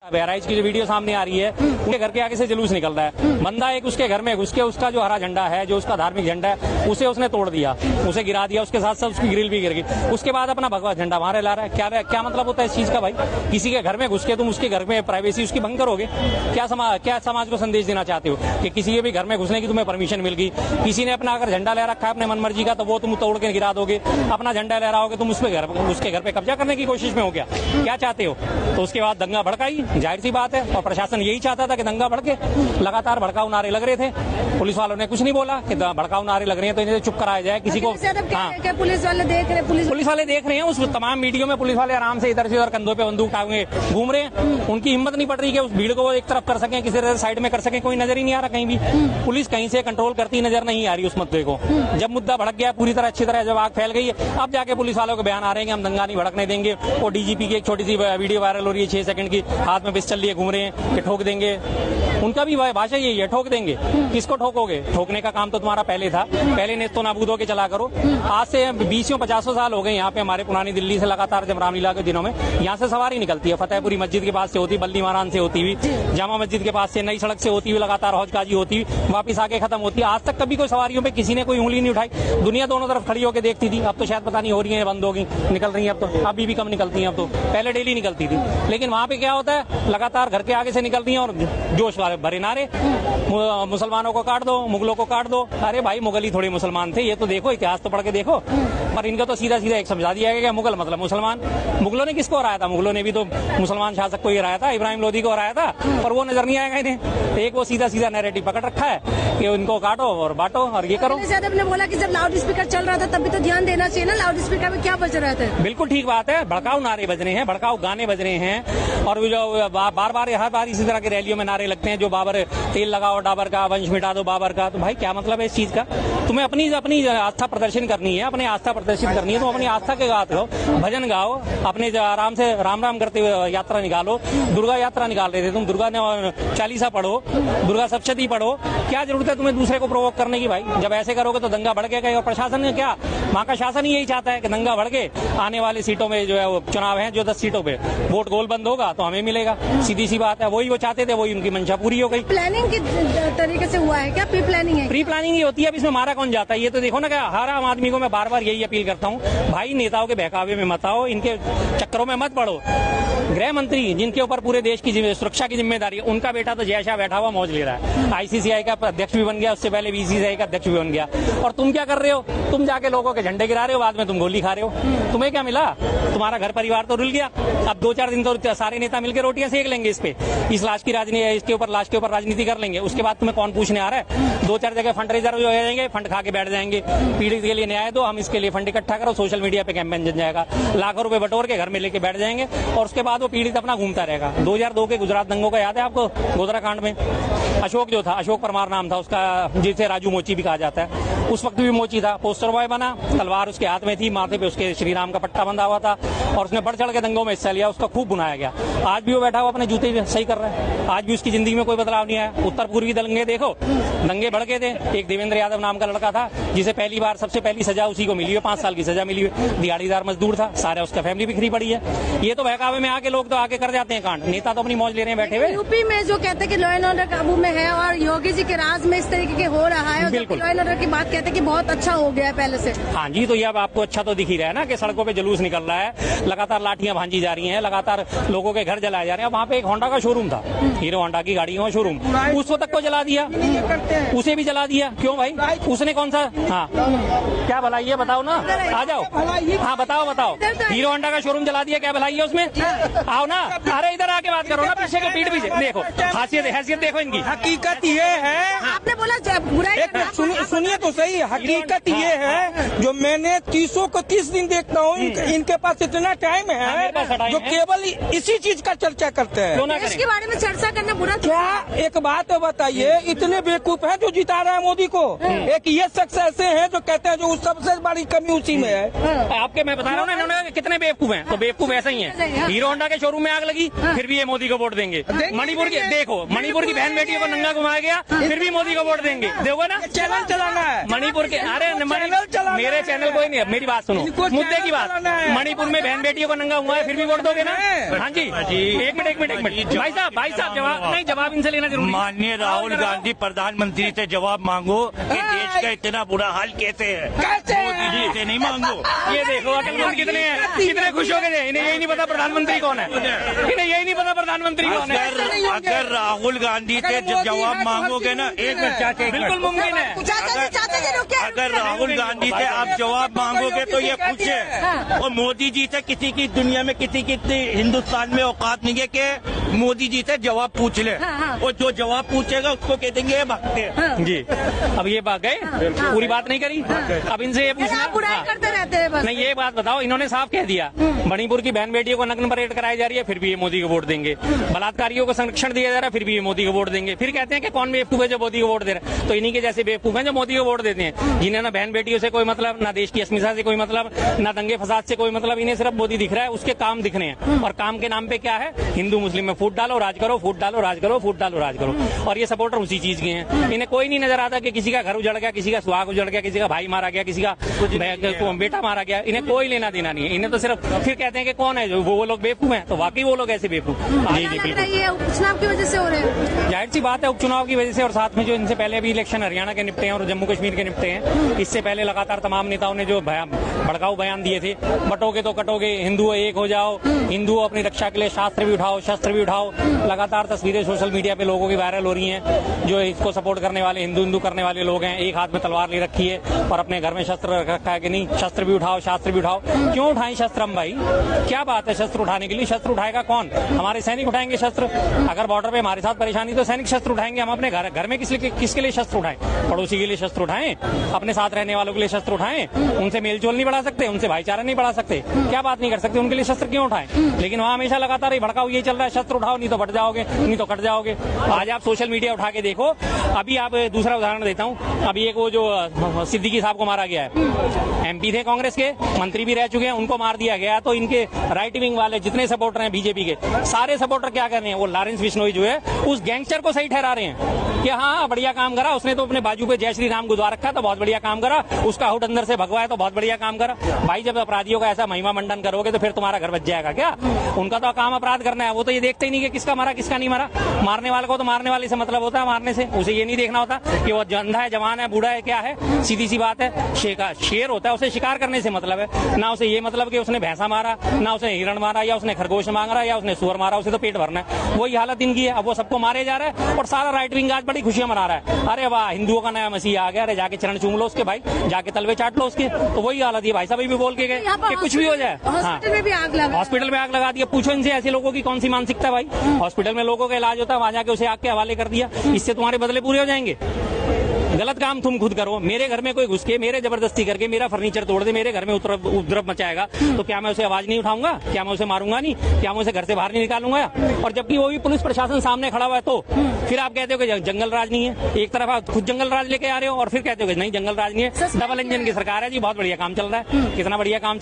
बहराइच की जो वीडियो सामने आ रही है, उनके घर के आगे से जुलूस निकल रहा है। बंदा एक उसके घर में घुस के उसका जो हरा झंडा है, जो उसका धार्मिक झंडा है, उसे उसने तोड़ दिया, उसे गिरा दिया, उसके साथ साथ उसकी ग्रिल भी गिर गई। उसके बाद अपना भगवा झंडा वहां ला रहा है। क्या मतलब होता है इस चीज का भाई? किसी के घर में घुस के तुम उसके घर में प्राइवेसी उसकी भंग करोगे? क्या समाज को संदेश देना चाहते हो कि किसी के भी घर में घुसने की तुम्हें परमिशन मिल गई? किसी ने अपना अगर झंडा ले रखा है अपने मनमर्जी का, तो वो तुम तोड़ के गिरा दोगे। अपना झंडा ले रहा होगे तुम उसके घर पे कब्जा करने की कोशिश में हो गया। क्या चाहते हो? तो उसके बाद दंगा भड़काई, जाहिर सी बात है। और प्रशासन यही चाहता था कि दंगा भड़के। लगातार भड़काऊ नारे लग रहे थे, पुलिस वालों ने कुछ नहीं बोला कि भड़काऊ नारे लग रहे हैं तो इन्हें चुप कराया जाए। किसी को पुलिस वाले देख रहे हैं, उस तमाम वीडियो में पुलिस वाले आराम से इधर से उधर कंधों पे बंदूक टांगे घूम रहे हैं। उनकी हिम्मत नहीं पड़ रही कि उस भीड़ को वो एक तरफ कर सकें, किसी तरह साइड में कर सकें। कोई नजर ही नहीं आ रहा कहीं भी। पुलिस कहीं से कंट्रोल करती नजर नहीं आ रही उस मुद्दे को। जब मुद्दा भड़क गया पूरी तरह, अच्छी तरह जब आग फैल गई है, अब जाके पुलिस वालों के बयान आ रहे हैं कि हम दंगा नहीं भड़कने देंगे। और डीजीपी की एक छोटी सी वीडियो वायरल हो रही है 6 सेकंड की, हाथ में पिस्टल लिए घूम रहे हैं कि ठोक देंगे। उनका भी भाषा यही है, ठोक देंगे। किसको ठोकोगे? ठोकने का काम तो तुम्हारा पहले था, पहले नेस्तो नाबूद होके चला करो। आज से 20-50 साल हो गए यहाँ पे हमारे पुरानी दिल्ली से लगातार जब रामलीला के दिनों में यहाँ से सवारी निकलती है, फतेहपुरी मस्जिद के पास से होती, बल्ली महारान से होती हुई, जामा मस्जिद के पास से, नई सड़क से होती हुई, लगातार हौज काजी होती हुई वापिस आके खत्म होती है। आज तक कभी कोई सवारियों पे किसी ने कोई उंगली नहीं उठाई। दुनिया दोनों तरफ खड़ी होकर देखती थी। अब तो शायद पता नहीं हो रही है, बंद होगी, निकल रही है अब तो, अभी भी कम निकलती है। अब तो पहले डेली निकलती थी। लेकिन वहाँ पे क्या होता है, लगातार घर के आगे से निकलती है और जोश भरे नारे, मुसलमानों को काट दो, मुगलों को काट दो। अरे भाई, मुगल ही थोड़े मुसलमान थे, ये तो देखो, इतिहास तो पढ़ के देखो। पर इनका तो सीधा सीधा एक समझा दिया गया, मुगल मतलब मुसलमान। मुगलों ने किसको हराया था? मुगलों ने भी तो मुसलमान शासक को ही हराया था, इब्राहिम लोधी को हराया था, पर वो नजर नहीं आएगा इन्हें। एक वो सीधा सीधा नैरेटिव पकड़ रखा है कि उनको काटो और बांटो और ये करो। ने बोला कि जब लाउड स्पीकर चल रहा था तब भी तो ध्यान देना चाहिए ना, लाउड स्पीकर में क्या बज रहा था? बिल्कुल ठीक बात है, भड़काऊ नारे बज रहे हैं, भड़काऊ गाने बज रहे हैं। और जो बार बार हर बार इसी तरह के रैलियों में नारे लगते हैं, जो बाबर तेल लगाओ डाबर का, वंश मिटा दो बाबर का। तो भाई क्या मतलब है इस चीज का? तुम्हें अपनी आस्था प्रदर्शन करनी है, अपनी आस्था प्रदर्शित करनी है तो अपनी आस्था के गात गाओ, भजन गाओ, अपने आराम से राम राम करते हुए यात्रा निकालो। दुर्गा यात्रा निकाल रहे थे तुम, दुर्गा ने चालीसा पढ़ो, दुर्गा सप्तशती पढ़ो। क्या जरूरत है तुम्हें दूसरे को प्रोवोक करने की? भाई जब ऐसे करोगे तो दंगा भड़केगा। और प्रशासन ने क्या, वहाँ का शासन ही यही चाहता है कि दंगा भड़के, आने वाली सीटों में जो है वो चुनाव है, जो 10 सीटों पे वोट गोल बंद होगा तो हमें मिलेगा। सीधी सी बात है, वही वो चाहते थे, वही उनकी मंशा पूरी हो गई। प्लानिंग के तरीके से हुआ है क्या? प्री प्लानिंग है? प्री प्लानिंग ही होती है। अब इसमें मारा कौन जाता है? ये तो देखो ना, क्या हर आम आदमी को मैं बार बार यही अपील करता हूँ, भाई नेताओं के बहकावे में मत आओ, इनके चक्करों में मत पड़ो। गृह मंत्री जिनके ऊपर पूरे देश की सुरक्षा की जिम्मेदारी है, उनका बेटा तो जयशाह बैठा हुआ मौज ले रहा है, आईसीसीआई का अध्यक्ष भी बन गया, उससे पहले बीसीसीआई का अध्यक्ष भी बन गया। और तुम क्या कर रहे हो? तुम जाके लोगों के झंडे गिरा रहे हो, बाद में तुम गोली खा रहे हो। तुम्हें क्या मिला? तुम्हारा घर परिवार तो रुल गया। अब 2-4 दिन तो सारे नेता मिलकर रोटियां सेक लेंगे इस पे, इस लाश की राजनीति, इसके ऊपर लाश के ऊपर राजनीति कर लेंगे। उसके बाद तुम्हें कौन पूछने आ रहा है? 2-4 जगह फंड रेजर हो जाएंगे, फंड खा के बैठ जाएंगे, पीड़ित के लिए न्याय दो, हम इसके लिए फंड इकट्ठा करो, सोशल मीडिया पे कैंपेन जम जाएगा, लाखों रुपए बटोर के घर में लेके बैठ जाएंगे। और उसके बाद वो पीड़ित अपना घूमता रहेगा। 2002 के गुजरात दंगों का याद है आपको? गोधरा कांड में अशोक जो था, अशोक परमार नाम था उसका, जिसे राजू मोची भी कहा जाता है, उस वक्त भी मोची था, पोस्टर बॉय बना, तलवार उसके हाथ में थी, माथे पे उसके श्री राम का पट्टा बंधा हुआ था और उसने बढ़ चढ़ के दंगों में हिस्सा लिया, उसका खूब बुनाया गया। आज भी वो बैठा हुआ अपने जूते सही कर रहा है, आज भी उसकी जिंदगी में कोई बदलाव नहीं आया। उत्तर पूर्वी दंगे देखो, दंगे भड़के थे। एक देवेंद्र यादव नाम का लड़का था जिसे पहली बार सबसे पहली सजा उसी को मिली है, 5 साल की सजा मिली है, दिहाड़ीदार मजदूर था, सारा उसका फैमिली बिखरी पड़ी है। ये तो बहकावे में आके लोग तो आके कर जाते हैं कांड, नेता तो अपनी मौज ले रहे हैं बैठे हुए। यूपी में जो कहते हैं कि लॉ एंड ऑर्डर काबू में है और योगी जी के राज में इस तरीके के हो रहा है, बिल्कुल लॉ एंड ऑर्डर की बात कहते हैं कि बहुत अच्छा हो गया है पहले से। हाँ जी, तो ये अब आपको अच्छा तो दिख ही रहा है ना कि सड़कों पे जुलूस निकल रहा है, लगातार लाठियां भांजी जा रही हैं, लगातार लोगों के घर जलाए जा रहे हैं। वहाँ पे एक होंडा का शोरूम था, हीरो होंडा की गाड़ियों का शोरूम, उसको तक को जला दिया, उसे भी जला दिया। क्यों भाई? उसने कौन सा, हाँ क्या भलाई है बताओ ना, आ जाओ, हाँ बताओ बताओ, हीरो होंडा का शोरूम जला दिया, क्या भलाई है उसमें? आओ ना, अरे इधर आके बात करो ना, पीछे के पीठ पीछे देखो, हैसियत देखो इनकी। हकीकत ये है, आपने बोला सुनिए तो सही, हकीकत ये है जो मैंने 30 दिन देखता हूँ, इनके पास इतना टाइम है जो केवल इसी चीज का चर्चा करते हैं। देश के बारे में चर्चा करना बुरा क्या? एक बात बताइए, इतने बेवकूफ हैं जो जिता रहे हैं मोदी को। एक ये शख्स ऐसे हैं जो कहते हैं जो सबसे बड़ी कमी उसी में है। आपके मैं बता रहा हूँ ना, इन्होंने कितने बेवकूफ हैं, तो बेवकूफ ऐसे ही है। हीरो होंडा के शोरूम में आग लगी, फिर भी ये मोदी को वोट देंगे। मणिपुर की देखो, मणिपुर की बहन बेटियों को नंगा घुमाया गया, फिर भी मोदी को वोट देंगे। देखो ना, चैनल चलाना है, मणिपुर के अरे मेरे चैनल कोई नहीं है, मेरी बात सुनो, मुद्दे की बात। मणिपुर में बहन बेटियों को नंगा हुआ है, फिर भी वोट दोगे ना? हाँ जी, एक मिनट भाई साहब जवाब इनसे लेना जरूरी। माननीय राहुल गांधी प्रधानमंत्री से जवाब मांगो कि देश का इतना बुरा हाल कैसे है। मोदी जी से नहीं मांगो। ये देखो अकलमंद कितने हैं, कितने खुश हो गए। इन्हें यही नहीं पता प्रधानमंत्री कौन है, इन्हें यही नहीं पता प्रधानमंत्री कौन है। अगर राहुल गांधी से जवाब मांगोगे ना, एक मिनट, बिल्कुल मुमकिन है। अगर राहुल गांधी से आप जवाब मांगोगे तो ये पूछे, और मोदी जी से किसी की दुनिया में किसी की हिंदुस्तान में औकात नहीं है कि मोदी जी से जवाब पूछ ले, और जो जवाब पूछेगा उसको कह देंगे भगते जी। अब ये बात गए, पूरी बात नहीं करी। अब इनसे ये पूछना करते रहते हैं बस। नहीं, ये बात बताओ, इन्होंने साफ कह दिया मणिपुर की बहन बेटियों को नग्न परेड कराई जा रही है, फिर भी ये मोदी को वोट देंगे। बलात्कारियों को संरक्षण दिया जा रहा है, फिर भी ये मोदी को वोट देंगे। फिर कहते हैं कि कौन बेवकूफ है जो मोदी को वोट दे रहा है। तो इन्हीं के जैसे बेवकूफ हैं जो मोदी को वोट देते हैं, जिन्हें ना बहन बेटियों से कोई मतलब, ना देश की अस्मिता से कोई मतलब, ना दंगे फसाद से कोई मतलब। इन्हें सिर्फ मोदी दिख रहा है, उसके काम दिखने हैं, और काम के नाम पे क्या है, हिंदू मुस्लिम में फूट डालो राज करो, फूट डालो राज करो, फूट डालो राज करो। और ये सपोर्टर उसी चीज के हैं। इन्हें कोई नहीं नजर आता कि किसी का घर उजड़ गया, किसी का सुहाग उजड़ गया, किसी का भाई मारा गया, किसी का बेटा मारा गया। इन्हें कोई लेना देना नहीं है। इन्हें तो सिर्फ फिर कहते हैं कि कौन है जो वो लोग बेवकूफ हैं, तो वाकई वो लोग ऐसे बेवकूफ। जी जी बिल्कुल, उपचुनाव की वजह से हो रहे हैं। जाहिर सी बात है उपचुनाव की वजह से, और साथ में जो इनसे पहले भी इलेक्शन हरियाणा के निपटे हैं और जम्मू कश्मीर के निपटे हैं, इससे पहले लगातार तमाम नेताओं ने जो भड़काऊ बयान दिए थे, बटोगे तो कटोगे, हिंदू एक हो जाओ, हिंदू अपनी रक्षा के लिए शास्त्र भी उठाओ, शस्त्र भी उठाओ। लगातार तस्वीरें सोशल मीडिया पे लोगों की वायरल हो रही हैं, जो इसको सपोर्ट करने वाले हिंदू करने वाले लोग हैं। एक हाथ में तलवार ले रखी है और अपने घर में शस्त्र रखा है कि नहीं, शस्त्र भी उठाओ, शास्त्र भी उठाओ। क्यों उठाएं शस्त्र हम भाई? क्या बात है शस्त्र उठाने के लिए? शस्त्र उठाएगा कौन? हमारे सैनिक उठाएंगे शस्त्र। अगर बॉर्डर पे हमारे साथ परेशानी तो सैनिक शस्त्र उठाएंगे। हम अपने घर में किसके लिए शस्त्र उठाएं? पड़ोसी के लिए शस्त्र उठाएं, अपने साथ रहने वालों के लिए शस्त्र उठाएं। उनसे मेलजोल नहीं बढ़ा सकते, उनसे भाईचारा नहीं बढ़ा सकते, क्या बात नहीं कर सकते? उनके लिए शस्त्र क्यों उठाएं? लेकिन वहाँ हमेशा लगातार ही भड़काऊ यही चल रहा है, शस्त्र उठाओ नहीं तो बढ़ जाओगे, नहीं तो कट जाओगे। आज आप सोशल मीडिया उठा के देखो। अभी आप दूसरा उदाहरण देता हूँ, अभी एक वो जो सिद्दीकी साहब को मारा गया है, एमपी थे कांग्रेस के, मंत्री भी रह चुके हैं, उनको मार दिया गया। तो इनके राइट विंग वाले जितने सपोर्टर हैं बीजेपी के, सारे सपोर्टर क्या कर रहे हैं, वो लॉरेंस बिश्नोई जो है उस गैंगस्टर को सही ठहरा रहे हैं कि हाँ बढ़िया काम करा उसने, तो अपने बाजू पे जय श्री राम गुदवा रखा तो बहुत बढ़िया काम करा, उसका हुड अंदर से भगवाया तो बहुत बढ़िया काम करा। भाई जब अपराधियों का ऐसा महिमा मंडन करोगे तो फिर तुम्हारा घर बच जाएगा क्या? उनका तो काम अपराध करना है, वो तो ये देखते ही नहीं कि किसका मारा किसका नहीं मारा। मारने वाले को तो मारने वाले से मतलब होता है, मारने से उसे ये नहीं देखना होता कि वो अंधा है, जवान है, बूढ़ा है, क्या है। सीधी सी बात है, शेर होता है, उसे शिकार करने से मतलब है ना, उसे ये मतलब कि उसने भैंसा मारा, ना उसने हिरण मारा, या उसने खरगोश मारा, या उसने सुअर मारा, उसे तो पेट भरना है। वही हालत इनकी है। अब वो सबको मारे जा रहा है और सारा राइट विंग आज बड़ी खुशियां मना रहा है। अरे वाह हिंदुओं का नया मसीहा आ गया, अरे जाके चरण चूम लो उसके भाई, जाके तलवे चाट लो उसके। तो वही हालत है भाई साहब भी बोल के गए कि कुछ भी हो जाए। हॉस्पिटल में भी आग लगा, हॉस्पिटल में आग लगा दिया। पूछो इनसे ऐसे लोगों की कौन सी मानसिकता भाई? हॉस्पिटल में लोगों का इलाज होता है, वहां जाके उसे आग के हवाले कर दिया, इससे तुम्हारे बदले पूरे हो जाएंगे? गलत काम तुम खुद करो। मेरे घर में कोई घुस के मेरे जबरदस्ती करके मेरा फर्नीचर तोड़ दे, मेरे घर में उपद्रव मचाएगा, तो क्या मैं उसे आवाज नहीं उठाऊंगा? क्या मैं उसे मारूंगा नहीं? क्या मैं उसे घर से बाहर नहीं निकालूंगा? और जबकि वो भी पुलिस प्रशासन सामने खड़ा हुआ है, तो फिर आप कहते हो कि जंगल राज नहीं है। एक तरफ आप खुद जंगल राज लेके आ रहे हो और फिर कहते हो कि नहीं जंगल राज नहीं है। डबल इंजन की सरकार है जी, बहुत बढ़िया काम चल रहा है। कितना बढ़िया काम